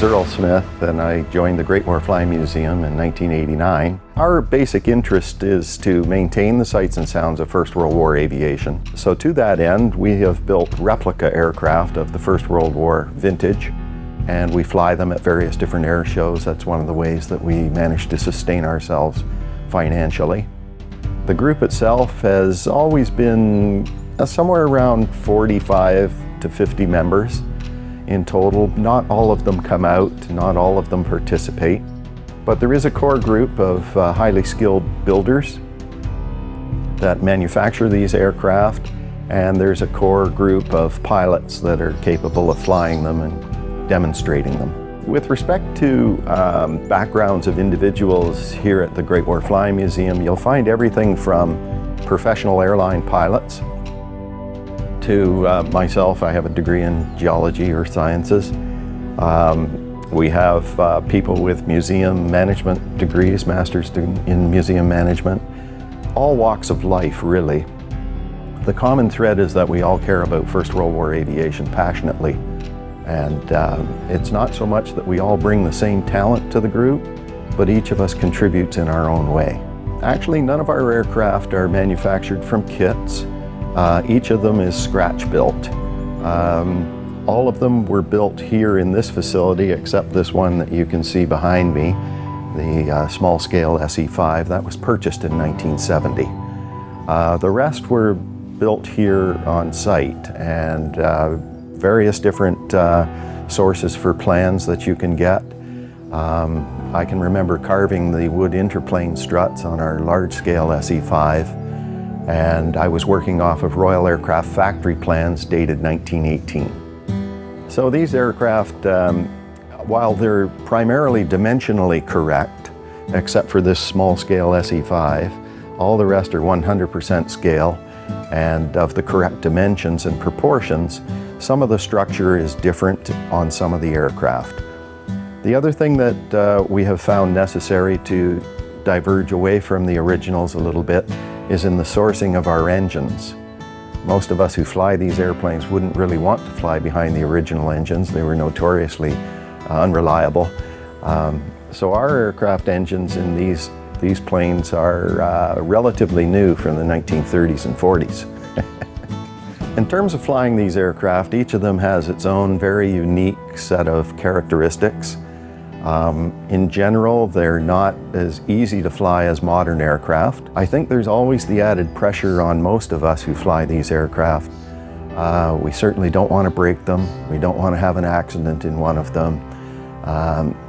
name's Earl Smith, and I joined the Great War Flying Museum in 1989. Our basic interest is to maintain the sights and sounds of First World War aviation. So to that end, we have built replica aircraft of the First World War vintage, and we fly them at various different air shows. That's one of the ways that we manage to sustain ourselves financially. The group itself has always been somewhere around 45 to 50 members in total. Not all of them come out, not all of them participate, but there is a core group of highly skilled builders that manufacture these aircraft, and there's a core group of pilots that are capable of flying them and demonstrating them. With respect to backgrounds of individuals here at the Great War Flying Museum, you'll find everything from professional airline pilots to myself. I have a degree in geology or sciences. We have people with museum management degrees, masters in museum management, all walks of life really. The common thread is that we all care about First World War aviation passionately. And it's not so much that we all bring the same talent to the group, but each of us contributes in our own way. Actually, none of our aircraft are manufactured from kits. Each of them is scratch built. All of them were built here in this facility, except this one that you can see behind me, the small scale SE-5. That was purchased in 1970. The rest were built here on site, and various different sources for plans that you can get. I can remember carving the wood interplane struts on our large-scale SE-5, and I was working off of Royal Aircraft factory plans dated 1918. So these aircraft, while they're primarily dimensionally correct, except for this small-scale SE-5, all the rest are 100% scale and of the correct dimensions and proportions. Some of the structure is different on some of the aircraft. The other thing that we have found necessary to diverge away from the originals a little bit is in the sourcing of our engines. Most of us who fly these airplanes wouldn't really want to fly behind the original engines. They were notoriously unreliable. So our aircraft engines in these planes are relatively new, from the 1930s and 40s. In terms of flying these aircraft, each of them has its own very unique set of characteristics. In general, they're not as easy to fly as modern aircraft. I think there's always the added pressure on most of us who fly these aircraft. We certainly don't want to break them. We don't want to have an accident in one of them.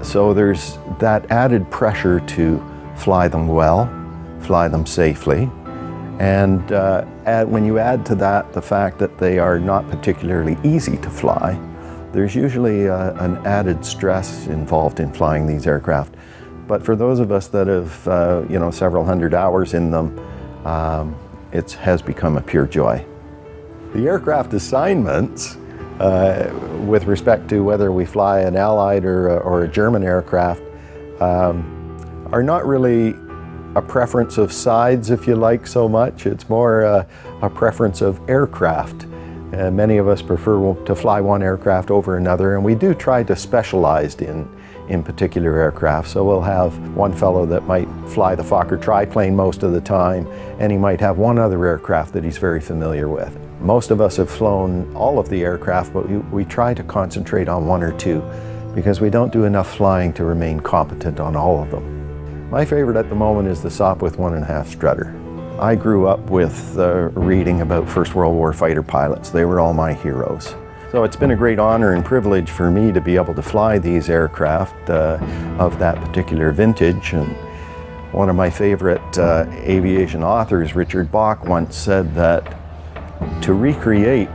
So there's that added pressure to fly them well, fly them safely. And when you add to that the fact that they are not particularly easy to fly, there's usually an added stress involved in flying these aircraft. But for those of us that have several hundred hours in them, it has become a pure joy. The aircraft assignments, with respect to whether we fly an Allied or a German aircraft, are not really a preference of sides, if you like, so much. It's more a preference of aircraft. Many of us prefer to fly one aircraft over another, and we do try to specialize in particular aircraft. So we'll have one fellow that might fly the Fokker triplane most of the time, and he might have one other aircraft that he's very familiar with. Most of us have flown all of the aircraft, but we try to concentrate on one or two, because we don't do enough flying to remain competent on all of them. My favorite at the moment is the Sopwith 1.5 strutter. I grew up with reading about First World War fighter pilots. They were all my heroes. So it's been a great honor and privilege for me to be able to fly these aircraft of that particular vintage. And one of my favorite aviation authors, Richard Bach, once said that to recreate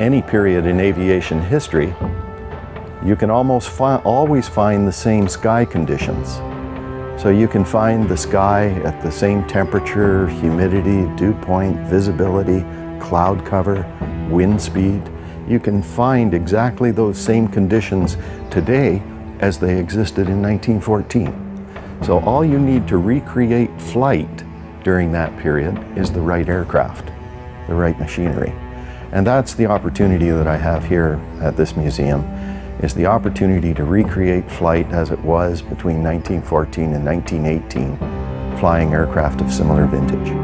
any period in aviation history, you can almost always find the same sky conditions. So you can find the sky at the same temperature, humidity, dew point, visibility, cloud cover, wind speed. You can find exactly those same conditions today as they existed in 1914. So all you need to recreate flight during that period is the right aircraft, the right machinery. And that's the opportunity that I have here at this museum, is the opportunity to recreate flight as it was between 1914 and 1918, flying aircraft of similar vintage.